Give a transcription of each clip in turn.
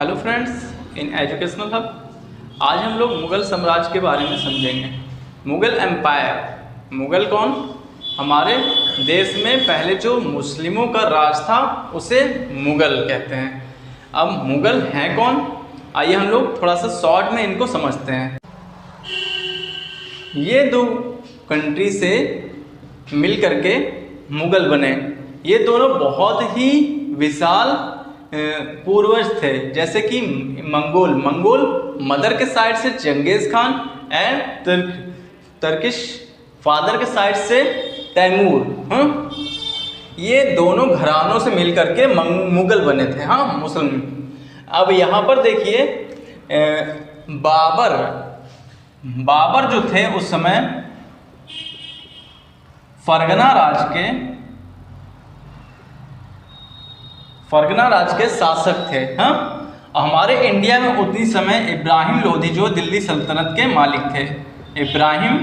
Hello friends, in educational hub आज हम लोग मुग़ल साम्राज्य के बारे में समझेंगे। मुग़ल एम्पायर, मुग़ल कौन? हमारे देश में पहले जो मुस्लिमों का राज था उसे मुग़ल कहते हैं। अब मुग़ल हैं कौन? आइए हम लोग थोड़ा सा शॉर्ट में इनको समझते हैं। ये दो कंट्री से मिल करके मुग़ल बने। ये दोनों बहुत ही विशाल पूर्वज थे, जैसे कि मंगोल मदर के साइड से Changez Khan and Turkish father के साइड से तैमूर। ये दोनों घरानों से मिल करके मुग़ल बने थे। मुस्लिम। अब यहाँ पर देखिए, बाबर जो थे उस समय फरगना राज के शासक थे। हमारे इंडिया में उतनी समय इब्राहिम लोधी जो दिल्ली सल्तनत के मालिक थे। इब्राहिम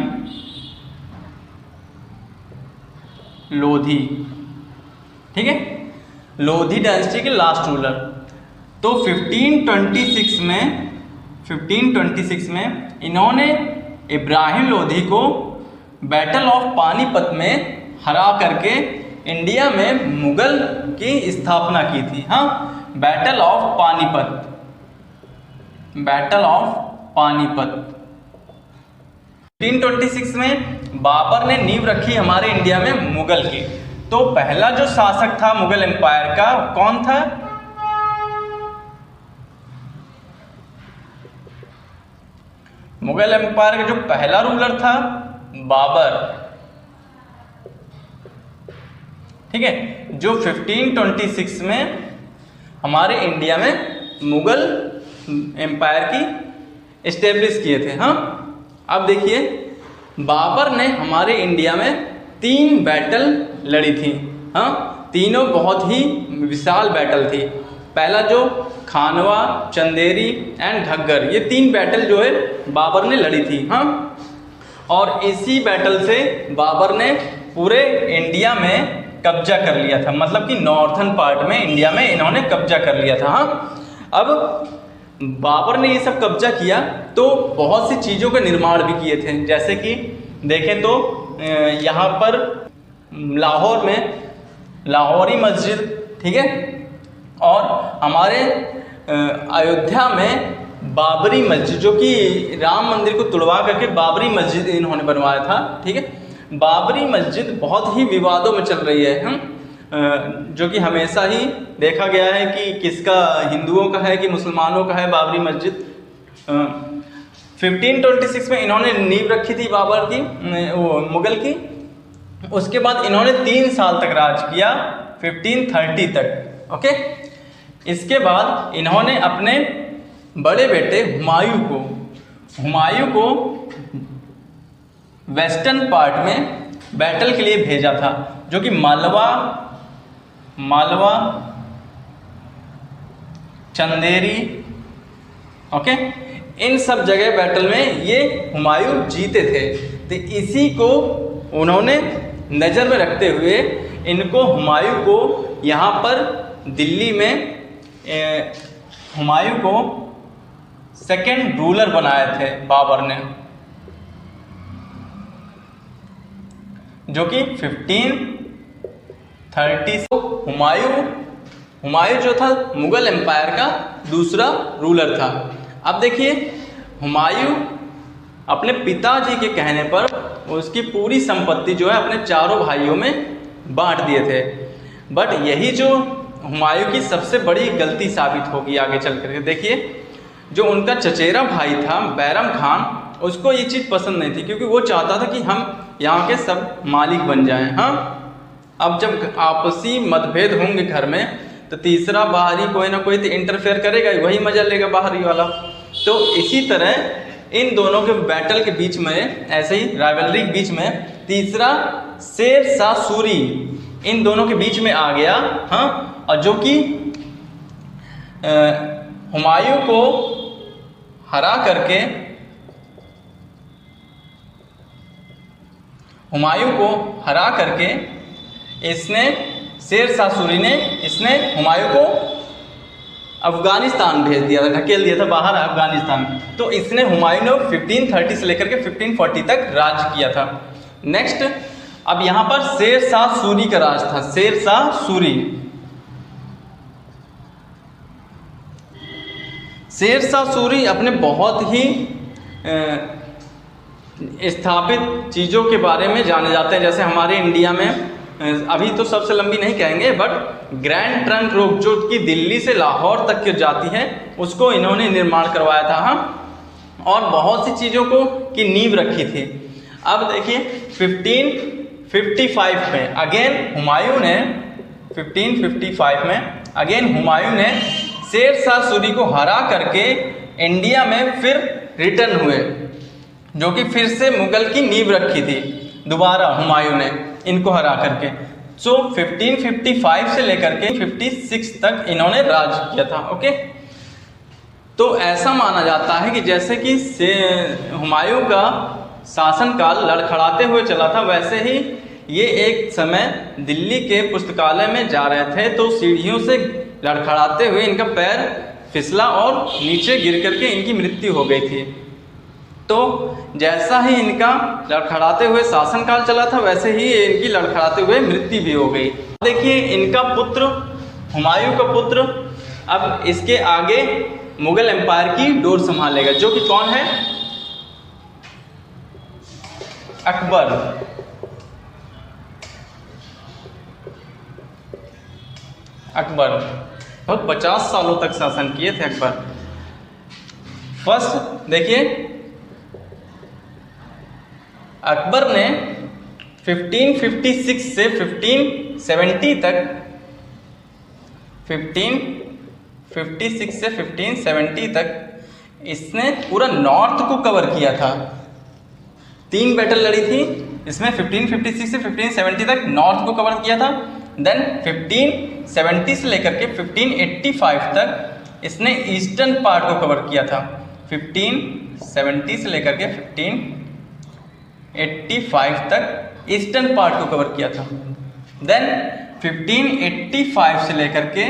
लोधी, ठीक है, लोधी डायनेस्टी के लास्ट रूलर। तो 1526 में इन्होंने इब्राहिम लोधी को बैटल ऑफ पानीपत में हरा करके इंडिया में मुग़ल की स्थापना की थी। बैटल ऑफ पानीपत 1526 में बाबर ने नींव रखी हमारे इंडिया में मुग़ल की। तो पहला जो शासक था मुग़ल एम्पायर का कौन था? मुग़ल एम्पायर का जो पहला रूलर था बाबर, ठीक है, जो 1526 में हमारे इंडिया में मुग़ल एम्पायर की एस्टेब्लिश किए थे। अब देखिए, बाबर ने हमारे इंडिया में 3 बैटल लड़ी थी। तीनों बहुत ही विशाल बैटल थी। पहला जो खानवा, चंदेरी एंड घग्गर, ये 3 बैटल जो है बाबर ने लड़ी थी। और इसी बैटल से बाबर ने पूरे इंडिया में कब्जा कर लिया था, मतलब कि नॉर्थन पार्ट में इंडिया में इन्होंने कब्जा कर लिया था। अब बाबर ने ये सब कब्जा किया तो बहुत सी चीज़ों का निर्माण भी किए थे। जैसे कि देखें तो यहाँ पर लाहौर में लाहौरी मस्जिद, ठीक है, और हमारे अयोध्या में बाबरी मस्जिद, जो कि राम मंदिर को तुड़वा करके बाबरी मस्जिद इन्होंने बनवाया था, ठीक है। बाबरी मस्जिद बहुत ही विवादों में चल रही है, जो कि हमेशा ही देखा गया है कि किसका, हिंदुओं का है कि मुसलमानों का है बाबरी मस्जिद। 1526 में इन्होंने नींव रखी थी बाबर की, मुग़ल की। उसके बाद इन्होंने 3 साल तक राज किया, 1530 तक। ओके, इसके बाद इन्होंने अपने बड़े बेटे हुमायूं को वेस्टर्न पार्ट में बैटल के लिए भेजा था, जो कि मालवा चंदेरी, ओके, इन सब जगह बैटल में ये हुमायूं जीते थे। तो इसी को उन्होंने नज़र में रखते हुए इनको हुमायूं को यहाँ पर दिल्ली में हुमायूं को सेकेंड रूलर बनाए थे बाबर ने, जो कि 1530 हुमायूं जो था मुग़ल एम्पायर का दूसरा रूलर था। अब देखिए, हुमायूं अपने पिताजी के कहने पर उसकी पूरी संपत्ति जो है अपने चारों भाइयों में बांट दिए थे। बट यही जो हुमायूं की सबसे बड़ी गलती साबित होगी आगे चल कर। देखिए, जो उनका चचेरा भाई था बैरम खान, उसको ये चीज़ पसंद नहीं थी, क्योंकि वो चाहता था कि हम यहाँ के सब मालिक बन जाएं। अब जब आपसी मतभेद होंगे घर में, तो तीसरा बाहरी कोई ना कोई तो इंटरफेयर करेगा, वही मजा लेगा बाहरी वाला। तो इसी तरह इन दोनों के बैटल के बीच में, ऐसे ही राइवलरी के बीच में, तीसरा शेर शाह सूरी इन दोनों के बीच में आ गया। और जो कि हुमायूं को हरा करके इसने शेर शाह सूरी ने इसने हुमायूं को अफगानिस्तान भेज दिया था, ढकेल दिया था बाहर अफगानिस्तान। तो इसने हुमायूं ने 1530 से लेकर के 1540 तक राज किया था। नेक्स्ट, अब यहाँ पर शेर शाह सूरी का राज था। शेर शाह सूरी, शेर शाह सूरी अपने बहुत ही स्थापित चीज़ों के बारे में जाने जाते हैं। जैसे हमारे इंडिया में अभी तो सबसे लंबी नहीं कहेंगे, बट ग्रैंड ट्रंक रोड जो कि दिल्ली से लाहौर तक की जाती है, उसको इन्होंने निर्माण करवाया था। हाँ, और बहुत सी चीज़ों को की नींव रखी थी। अब देखिए 1555 में अगेन हुमायूं ने 1555 में अगेन हुमायूं ने शेर शाह सूरी को हरा करके इंडिया में फिर रिटर्न हुए, जो कि फिर से मुगल की नींव रखी थी दोबारा हुमायूं ने इनको हरा करके। सो 1555 से लेकर के 56 तक इन्होंने राज किया था। ओके, तो ऐसा माना जाता है कि जैसे कि हुमायूं का शासनकाल लड़खड़ाते हुए चला था, वैसे ही ये एक समय दिल्ली के पुस्तकालय में जा रहे थे तो सीढ़ियों से लड़खड़ाते हुए इनका पैर फिसला और नीचे गिर करके इनकी मृत्यु हो गई थी। तो जैसा ही इनका लड़खड़ाते हुए शासनकाल चला था, वैसे ही इनकी लड़खड़ाते हुए मृत्यु भी हो गई। देखिए इनका पुत्र, हुमायूं का पुत्र, अब इसके आगे मुगल एम्पायर की डोर संभालेगा, जो कि कौन है? अकबर। अकबर बहुत 50 सालों तक शासन किए थे अकबर। फर्स्ट देखिए, अकबर ने 1556 से 1570 तक 1556 से 1570 तक इसने पूरा नॉर्थ को कवर किया था। 3 बैटल लड़ी थी इसमें। 1556 से 1570 तक नॉर्थ को कवर किया था। देन 1570 से लेकर के 1585 तक इसने ईस्टर्न पार्ट को कवर किया था। 1570 से लेकर के 1585 तक ईस्टर्न पार्ट को कवर किया था। देन 1585 से लेकर के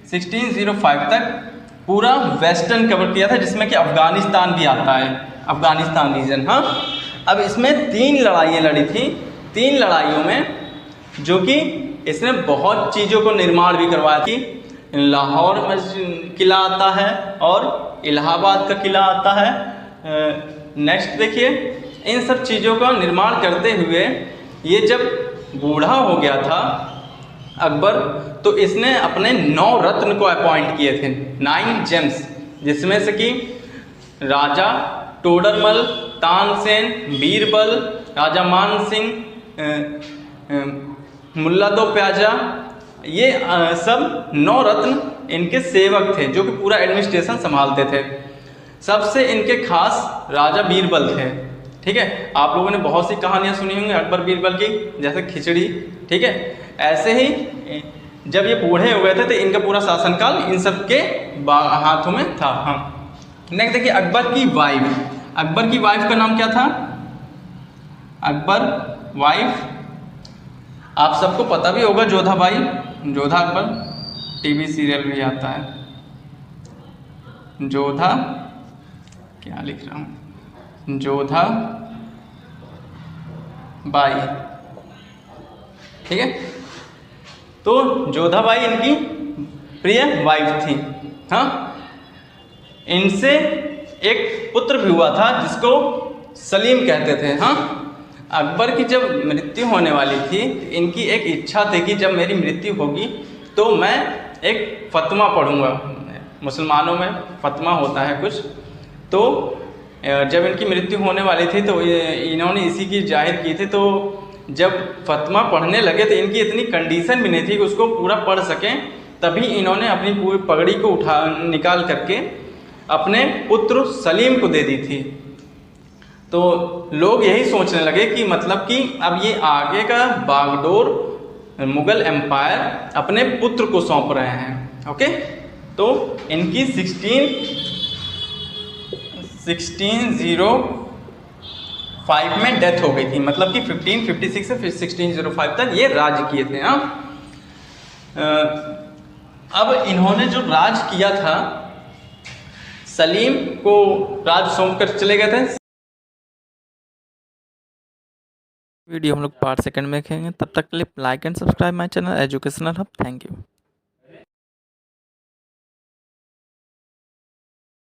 1605 तक पूरा वेस्टर्न कवर किया था, जिसमें कि अफगानिस्तान भी आता है, अफगानिस्तान रीजन। हाँ, अब इसमें 3 लड़ाइयाँ लड़ी थी। 3 लड़ाइयों में जो कि इसने बहुत चीज़ों को निर्माण भी करवाया थी। लाहौर में किला आता है और इलाहाबाद का किला आता है। नेक्स्ट देखिए, इन सब चीज़ों का निर्माण करते हुए ये जब बूढ़ा हो गया था अकबर, तो इसने अपने 9 रत्न को अपॉइंट किए थे, 9 जेम्स, जिसमें से कि राजा टोडरमल, तानसेन, बीरबल, राजा मान सिंह, मुल्ला दो प्याजा, ये सब 9 रत्न इनके सेवक थे जो कि पूरा एडमिनिस्ट्रेशन संभालते थे। सबसे इनके खास राजा बीरबल थे। ठीक है, आप लोगों ने बहुत सी कहानियाँ सुनी होंगी अकबर बीरबल की, जैसे खिचड़ी। ठीक है, ऐसे ही जब ये बूढ़े हो गए थे तो इनका पूरा शासनकाल इन सब के हाथों में था। हाँ, नेक्स्ट देखिए, अकबर की वाइफ। अकबर की वाइफ का नाम क्या था? अकबर वाइफ आप सबको पता भी होगा, Jodha by, Jodha Akbar, TV serial भी आता है। जोधा, क्या लिख रहा हूँ, जोधा बाई। ठीक है, तो जोधा बाई इनकी प्रिय वाइफ थी। हाँ, इनसे एक पुत्र भी हुआ था जिसको सलीम कहते थे। हाँ, अकबर की जब मृत्यु होने वाली थी, इनकी एक इच्छा थी कि जब मेरी मृत्यु होगी तो मैं एक फतवा पढ़ूंगा। मुसलमानों में फतवा होता है कुछ, तो जब इनकी मृत्यु होने वाली थी तो इन्होंने इसी की जाहिर की थी। तो जब फतवा पढ़ने लगे तो इनकी इतनी कंडीशन भी नहीं थी कि उसको पूरा पढ़ सकें, तभी इन्होंने अपनी पूरी पगड़ी को निकाल करके अपने पुत्र सलीम को दे दी थी। तो लोग यही सोचने लगे कि मतलब कि अब ये आगे का बागडोर मुगल एम्पायर अपने पुत्र को सौंप रहे हैं। ओके, तो इनकी 1605 में डेथ हो गई थी, मतलब कि 1556 से 1605 तक ये राज किए थे। हाँ, अब इन्होंने जो राज किया था, सलीम को राज सौंप कर चले गए थे। वीडियो हम लोग पार्ट सेकंड में देखेंगे, तब तक के लिए like and subscribe my channel educational hub. Thank you.